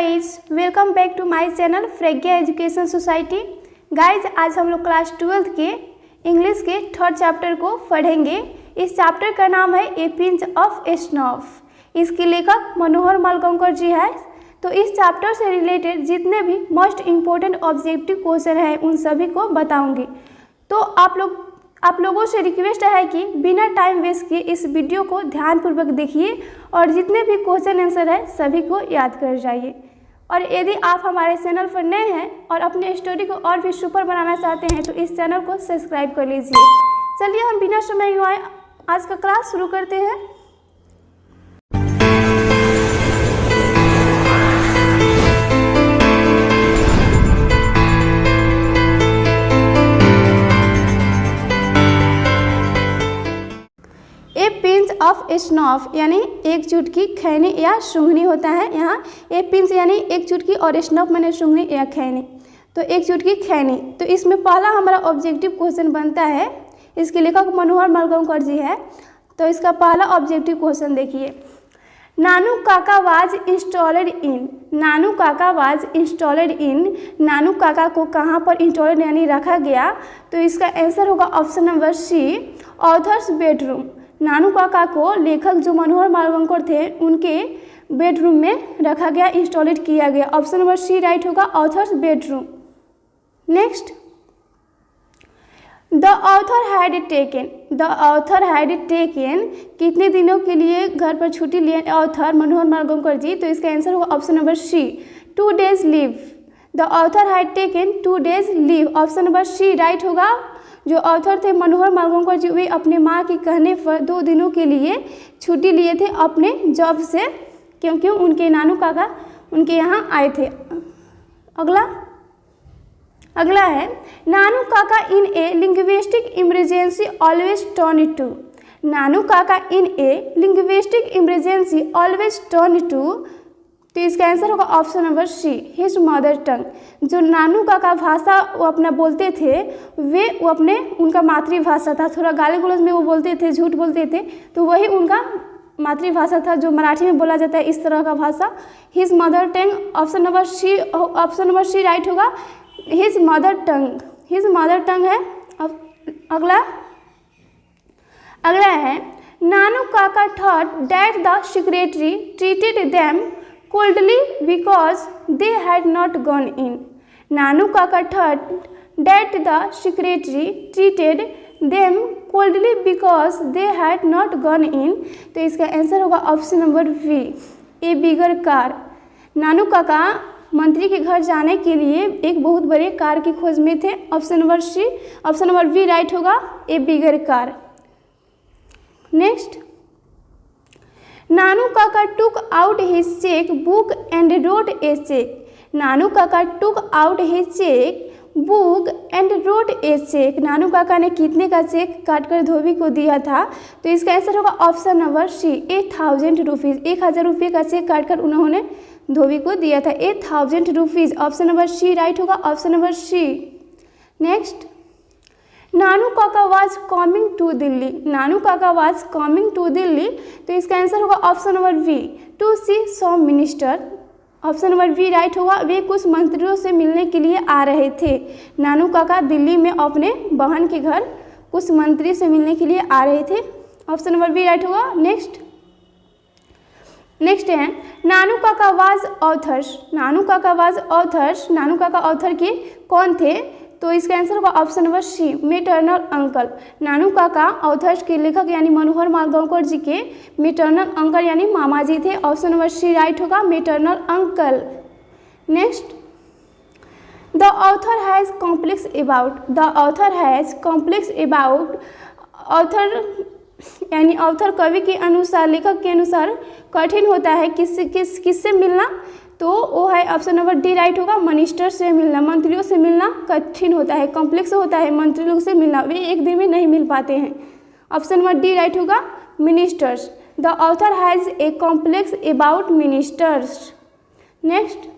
Guys welcome back to my channel Pragya education society. Guys आज हम लोग क्लास 12 के इंग्लिश के थर्ड चैप्टर को पढ़ेंगे। इस चैप्टर का नाम है ए पिंच ऑफ स्नॉफ। इसके लेखक मनोहर मालगोंकर जी है। तो इस चैप्टर से रिलेटेड जितने भी मोस्ट इम्पोर्टेंट ऑब्जेक्टिव क्वेश्चन है उन सभी को बताऊंगी। तो आप लोगों से रिक्वेस्ट है कि बिना टाइम वेस्ट किए इस वीडियो को ध्यानपूर्वक देखिए और जितने भी क्वेश्चन आंसर है सभी को याद कर जाइए। और यदि आप हमारे चैनल पर नए हैं और अपने स्टोरी को और भी सुपर बनाना चाहते हैं तो इस चैनल को सब्सक्राइब कर लीजिए। चलिए हम बिना समय गंवाए आज का क्लास शुरू करते हैं। ए पिंच ऑफ स्नॉफ यानी एक चुटकी खैनी या सूंघनी होता है। यहाँ ए पिंच यानी एक चुटकी और स्नॉफ माने सूंघनी या खैनी, तो एक चुटकी खैनी। तो इसमें पहला हमारा ऑब्जेक्टिव क्वेश्चन बनता है। इसके लेखक मनोहर मालगोंकर जी है। तो इसका पहला ऑब्जेक्टिव क्वेश्चन देखिए, नानू Kaka was installed in. Nanu Kaka was installed in, नानू काका को कहाँ पर इंस्टॉल्ड यानी रखा गया। तो इसका आंसर होगा option number C, author's bedroom. Nanu Kaka को लेखक जो मनोहर मालगोंकर थे उनके बेडरूम में रखा गया, इंस्टॉलेड किया गया। ऑप्शन नंबर सी राइट होगा, authors bedroom. Next, the author had taken कितने दिनों के लिए घर पर छुट्टी लिए ऑथर मनोहर मालगोंकर जी। तो इसका आंसर होगा option number C, 2 days leave. The author had taken 2 days leave. Option number C right होगा। जो ऑथर थे मनोहर मालगोंकर जी वे अपने माँ के कहने पर 2 दिनों के लिए छुट्टी लिए थे अपने जॉब से, क्योंकि उनके नानू काका उनके यहाँ आए थे। अगला है, Nanu Kaka in a linguistic emergency always turn to. Nanu Kaka in a linguistic emergency always turn to. तो इसका आंसर होगा option number C, his mother tongue. जो नानू काका भाषा वो अपना बोलते थे वो अपने उनका मातृभाषा था। थोड़ा गाली गलौज में वो बोलते थे, झूठ बोलते थे, तो वही उनका मातृभाषा था जो मराठी में बोला जाता है इस तरह का भाषा, his mother tongue. Option number C right होगा, हिज मदर टंग है। अगला है, Nanu Kaka thought that the secretary treated them coldly because they had not gone in. Nanu Kaka thought that the secretary treated them coldly because they had not gone in. तो इसका answer होगा option number B, ए बिगर car. नानू काका मंत्री के घर जाने के लिए एक बहुत बड़े कार की खोज में थे। ऑप्शन नंबर बी राइट होगा, ए बिगर car. Next, Nanu Kaka took out his cheque book and wrote a cheque. Nanu Kaka took out his cheque book and wrote a cheque. Nanu Kaka ने कितने का चेक काटकर धोबी को दिया था। तो इसका आंसर होगा ऑप्शन नंबर सी, 8,000 रुपीज़। 1,000 रुपये का चेक काटकर उन्होंने धोबी को दिया था, 8,000 rupees. Option number C right होगा, option number C. Next, Nanu Kaka was coming to Delhi. Nanu Kaka was coming to Delhi. तो इसका आंसर होगा option number B, to see some minister. Option number B right होगा, वे कुछ मंत्रियों से मिलने के लिए आ रहे थे। नानू काका दिल्ली में अपने बहन के घर कुछ मंत्री से मिलने के लिए आ रहे थे। ऑप्शन नंबर बी राइट होगा। नेक्स्ट है, Nanu Kaka was authors. Nanu Kaka was authors. नानू काका ऑथर के कौन थे। तो इसका आंसर होगा option number C, maternal uncle. Nanu Kaka author's के लेखक यानी मनोहर मालगोंकर जी के मेटर्नल अंकल यानी मामा जी थे। ऑप्शन नंबर सी राइट होगा, maternal uncle. Next, the author has complex about. The author has complex about. Author यानी ऑथर कवि के अनुसार, लेखक के अनुसार कठिन होता है किससे मिलना। तो वो है ऑप्शन नंबर डी राइट होगा, मिनिस्टर से मिलना। मंत्रियों से मिलना कठिन होता है, कॉम्प्लेक्स होता है मंत्री लोग से मिलना, वे एक दिन में नहीं मिल पाते हैं। ऑप्शन नंबर डी राइट होगा, ministers. The author has a complex about ministers. Next,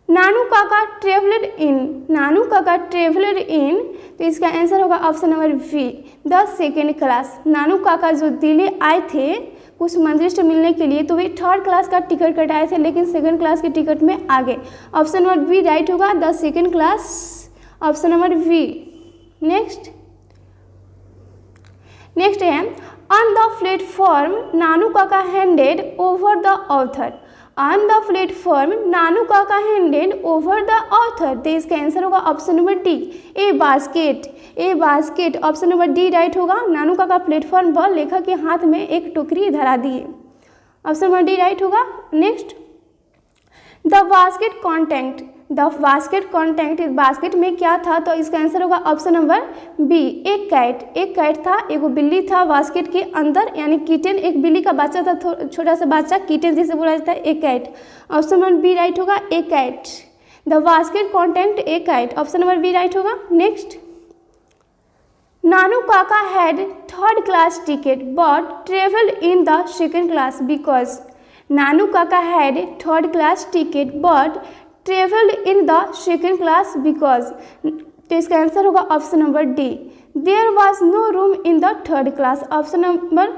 Nanu Kaka travelled in. Nanu Kaka travelled इन। तो इसका आंसर होगा option number B, the second class. Nanu Kaka जो दिल्ली आए थे कुछ मंत्री से मिलने के लिए, तो वे 3rd क्लास का टिकट कटाए थे लेकिन 2nd क्लास के टिकट में आ गए। ऑप्शन नंबर बी राइट होगा, the 2nd class, option number B. Next है on the platform Nanu Kaka handed over the author. On the platform Nanu Kaka handed over the author, तो इसका आंसर होगा option number D, a basket. A basket, option number D right होगा। नानू काका platform पर लेखक के हाथ में एक टोकरी धरा दिए, ऑप्शन नंबर डी राइट होगा। Next the basket content, the basket content, इस बास्केट में क्या था, तो इसका आंसर होगा ऑप्शन नंबर बी, एक कैट। एक कैट था, एक बिल्ली था बास्केट के अंदर, यानी किटन, एक बिल्ली का बच्चा था, छोटा सा बच्चा, किटन जिसे बोला जाता है, एक cat. Option number B right होगा, एक cat. The basket content a cat, option number B right होगा। Next Nanu Kaka had 3rd class ticket but travelled in the 2nd class because. Nanu Kaka had 3rd class ticket but travelled in the 2nd class because, तो इसका answer होगा option number D, there was no room in the 3rd class, option number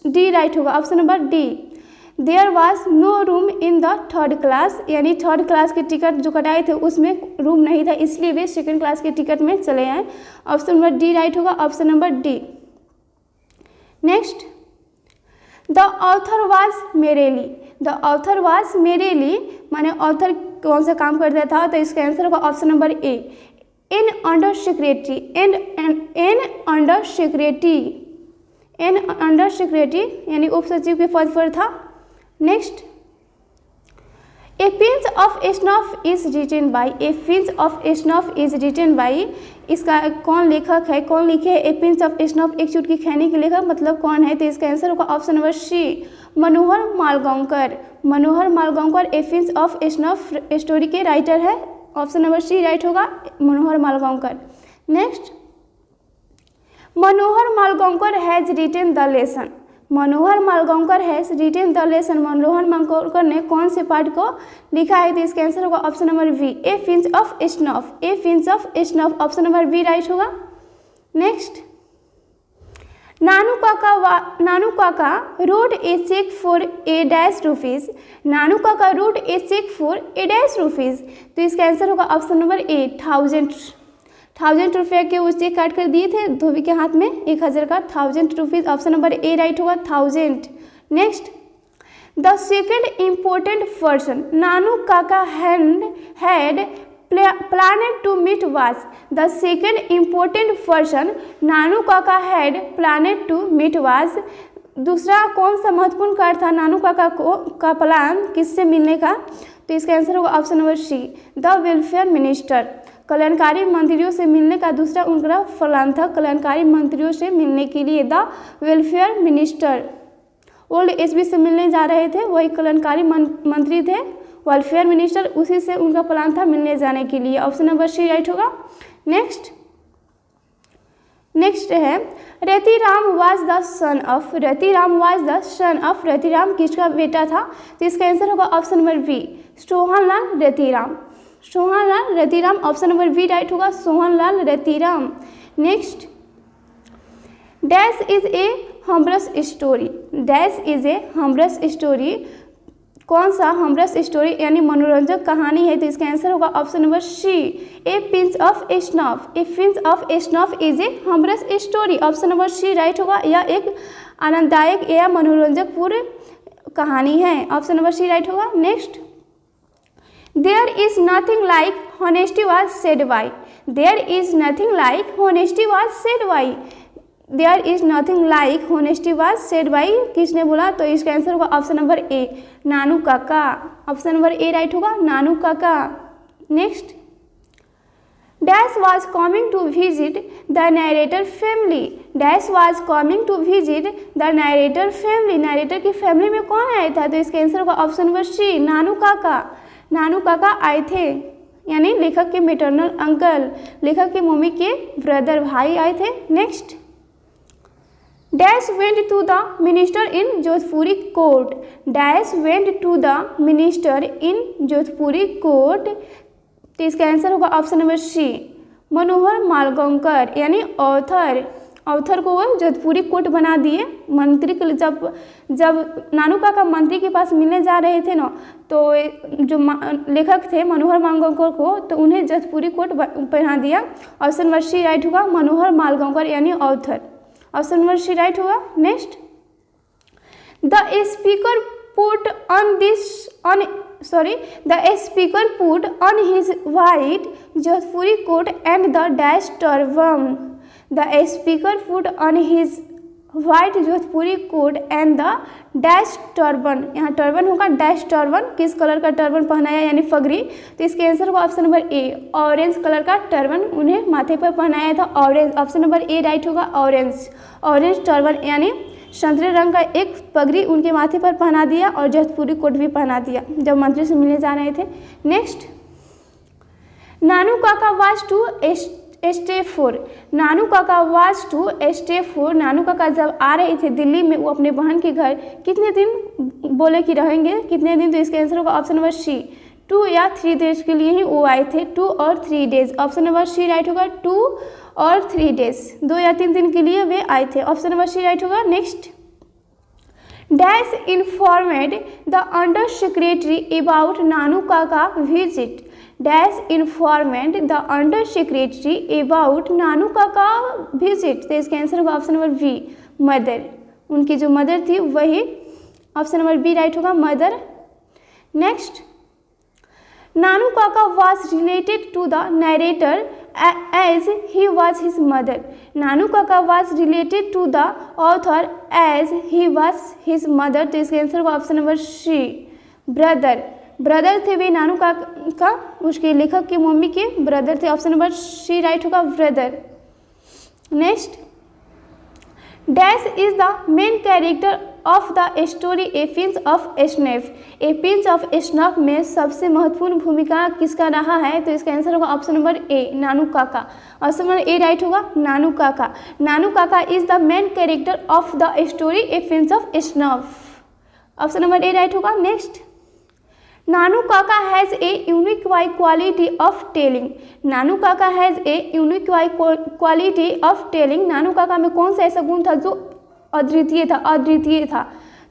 D right होगा, option number D, there was no room in the 3rd class, यानी 3rd class के ticket जो कटाए थे उसमें रूम नहीं था, इसलिए वे 2nd क्लास के टिकट में चले आए, ऑप्शन नंबर डी राइट होगा, option number D. Next the author was merely, the author was merely माने ऑथर कौन सा काम करता था, तो इसका आंसर होगा option number A, in under secretary, in under secretary, in under secretary यानी उप सचिव के पद पर था। Next a pinch of snuff is written by, a pinch of snuff is written by, इसका कौन लेखक है, कौन लिखे है ए पिंच ऑफ स्नफ, एक चुटकी खैनी के लेखक मतलब कौन है, तो इसका आंसर होगा option number C, Manohar Malgaonkar. Manohar Malgaonkar a pinch of snuff story के राइटर है, ऑप्शन नंबर सी राइट होगा, Manohar Malgaonkar. Next Manohar Malgaonkar has written the lesson, Manohar Malgaonkar has written the lesson, Manohar Malgaonkar ने कौन से पार्ट को लिखा है, तो इसका आंसर होगा option number B, a pinch of snuff, a pinch of snuff, option number B right होगा। Next Nanu Kaka wrote a cheque for a dash rupees, Nanu Kaka wrote a cheque for a dash rupees, तो इसका answer होगा option number ए, 1000 रुपये के वो check काट कर दिए थे धोबी के हाथ में, 1000 का, 1000 rupees, option number A right होगा, 1000। Next the second important person Nanu Kaka had planned to meet was, the second important person Nanu Kaka had planned to meet was, दूसरा कौन सा महत्वपूर्ण कार्य था नानू काका का प्लान किससे मिलने का, तो इसका आंसर होगा option number C, the welfare minister, कल्याणकारी मंत्रियों से मिलने का दूसरा उनका प्लान था, कल्याणकारी मंत्रियों से मिलने के लिए, the welfare minister, old age बी से मिलने जा रहे थे, वही कल्याणकारी मंत्री थे, वेलफेयर मिनिस्टर, उसी से उनका प्लान था मिलने जाने के लिए, ऑप्शन नंबर सी राइट होगा। नेक्स्ट है Ratiram was the son of, Ratiram was the son of, Ratiram किसका बेटा था, तो इसका आंसर होगा option number B, Sohanlal Ratiram, Sohanlal Ratiram, option number B right होगा, Sohanlal Ratiram. Next dash is a humorous story, dash is a humorous story, कौन सा हमरस स्टोरी यानी मनोरंजक कहानी है, तो इसका आंसर होगा option number C, a pinch of snuff, a pinch of snuff is a humorous story, option number C right होगा, यह एक आनंददायक या मनोरंजक पूर्ण कहानी है, ऑप्शन नंबर सी राइट होगा। Next there is nothing like honesty was said by, there is nothing like honesty was said by, there is nothing like honesty was said by किसने बोला, तो इसका आंसर होगा ऑप्शन नंबर ए, नानू काका, option number A right होगा, Nanu Kaka. Next dash was coming to visit the narrator family, dash was coming to visit the narrator family, narrator की family में कौन आया था, तो इसका आंसर होगा ऑप्शन नंबर सी, नानू काका, नानू काका आए थे, यानी लेखक के मेटरनल अंकल, लेखक के मम्मी के ब्रदर भाई आए थे। Next dash went to the minister in Jodhpuri coat, dash went to the minister in Jodhpuri coat, तो इसका आंसर होगा option number C, Manohar Malgaonkar यानी ऑथर, ऑथर को वो जोधपुरी कोर्ट बना दिए। मंत्री के जब नानू काका मंत्री के पास मिलने जा रहे थे ना, तो जो लेखक थे मनोहर मालगांवकर को, तो उन्हें जोधपुरी कोर्ट पहना दिया। ऑप्शन नंबर सी राइट होगा, मनोहर मालगांवकर यानी author. Option number C right होगा। Next, the speaker put on his white Jodhpuri coat and the dash turban. The speaker put on his white Jodhpuri coat and the dash turban. यहाँ turban होगा, dash turban. किस colour का turban पहनाया यानी पगड़ी? तो इसके आंसर होगा option number A, orange colour का टर्बन उन्हें माथे पर पहनाया था, orange. Option number A right होगा, ऑरेंज। ऑरेंज टर्बन यानी संतरे रंग का एक पगड़ी उनके माथे पर पहना दिया और जोधपुरी कोट भी पहना दिया जब मंत्री से मिलने जा रहे थे। Next, Nanu Kaka was to stay four. Nanu Kaka was to stay four. नानू काका जब आ रहे थे दिल्ली में, वो अपने बहन के घर कितने दिन बोले कि रहेंगे, कितने दिन? तो इसका आंसर होगा ऑप्शन नंबर सी, 2 या 3 डेज के लिए ही वो आए थे, 2 और 3 days. Option number C right होगा, 2 और 3 डेज, 2 या 3 दिन के लिए वे आए थे। ऑप्शन नंबर सी राइट होगा। Next, dash informed the under secretary about Nanu Kaka visit. Dash informed the under secretary about Nanu Kaka visit. तो इसका आंसर होगा ऑप्शन नंबर बी, मदर। उनकी जो मदर थी वही ऑप्शन नंबर बी राइट होगा, मदर। नेक्स्ट, नानू काका was related to the narrator as he was his mother. नानू काका was related to the author as he was his mother. तो इसका answer होगा option number C, brother. Brother थे वे नानू काका, उसके लेखक के मम्मी के ब्रदर थे। ऑप्शन नंबर सी राइट होगा, brother. Next, dash is the main character of the story a pinch of snap. A pinch of snap में सबसे महत्वपूर्ण भूमिका किसका रहा है? तो इसका आंसर होगा ऑप्शन नंबर ए, नानू काका। ऑप्शन नंबर ए राइट होगा, Nanu Kaka. Nanu Kaka is the main character of the story a pinch of snuff. Option number A right होगा। Next, Nanu Kaka has a unique quality of telling. Nanu Kaka has a unique quality of telling. Nanu Kaka में कौन सा ऐसा गुण था जो अद्वितीय था?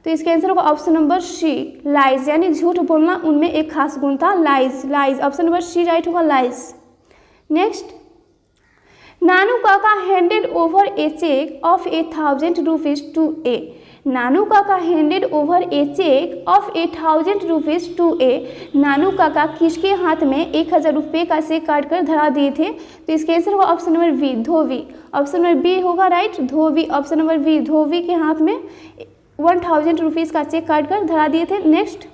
तो इसका आंसर होगा ऑप्शन नंबर सी, लाइज, यानी झूठ बोलना उनमें एक खास गुण था, lies. Option number C right होगा, lies. Next, Nanu Kaka handed over a cheque of 1,000 rupees to a. Nanu Kaka handed over a cheque of 1,000 rupees to a. Nanu Kaka किसके हाथ में 1,000 रुपये का चेक काट कर धरा दिए थे? तो इसके आंसर होगा ऑप्शन नंबर बी, धोबी। ऑप्शन नंबर बी होगा राइट, धोबी। ऑप्शन नंबर बी, धोबी के हाथ में 1,000 रुपीज़ का चेक काट कर धरा दिए थे। नेक्स्ट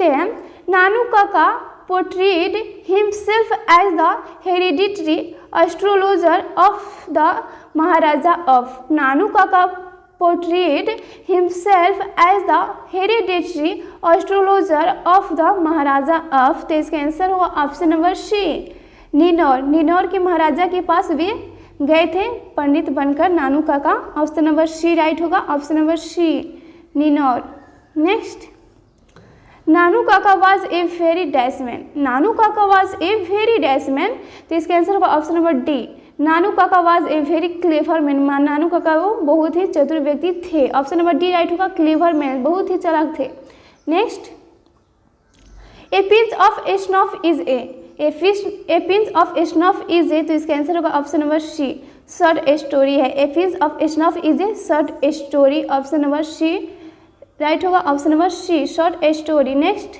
है, नानू काका portrayed himself as the hereditary astrologer of the Maharaja of. नानू काका portrayed himself as the hereditary astrologer of the Maharaja of. तो इसका आंसर होगा ऑप्शन नंबर सी, निनौर के महाराजा के पास वे गए थे पंडित बनकर नानू काका। ऑप्शन नंबर सी राइट होगा, option number C, निनौर। Next, Nanu Kaka was a very डैशमैन। Nanu Kaka was a very डैशमैन। तो इसका आंसर होगा option number D, Nanu Kaka was a very clever man. Nanu Kaka वो बहुत ही चतुर व्यक्ति थे। ऑप्शन नंबर डी राइट होगा, क्लेवर मैन, बहुत ही चालाक थे। Next, a pinch of snuff is a pinch of snuff is a. तो इसका आंसर होगा option number C, short story है। A pinch of snuff is a short story. Option number C right होगा, option number C, short story. Next,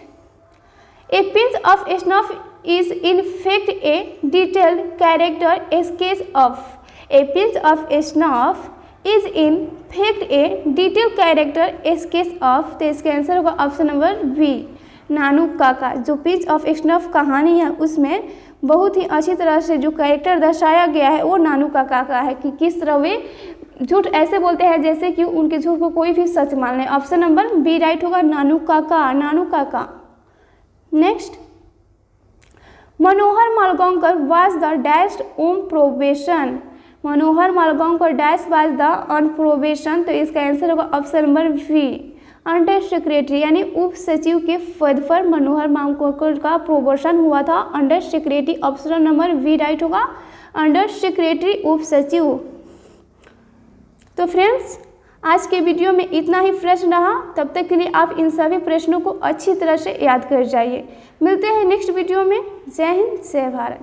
a pinch of snuff is in fact A detailed character sketch of. A pinch of snuff is in fact A detail character sketch of. तो इसका answer होगा option number B, नानू काका। जो pinch of snuff कहानी है उसमें बहुत ही अच्छी तरह से जो कैरेक्टर दर्शाया गया है वो नानू काका का है कि किस तरह वे झूठ ऐसे बोलते हैं जैसे कि उनके झूठ को कोई भी सच मान ले। ऑप्शन नंबर बी राइट होगा, Nanu Kaka, Nanu Kaka. Next, Manohar Malgaonkar was the dash on probation. Manohar Malgaonkar dash was the on probation. तो इसका आंसर होगा option number B, under secretary, यानी उप सचिव के पद पर मनोहर मालगांवकर का प्रोमोशन हुआ था, under secretary. Option number B right होगा, अंडर सेक्रेटरी उप सचिव। तो फ्रेंड्स, आज के वीडियो में इतना ही प्रश्न रहा। तब तक के लिए आप इन सभी प्रश्नों को अच्छी तरह से याद कर जाइए। मिलते हैं नेक्स्ट वीडियो में। जय हिंद, जय भारत।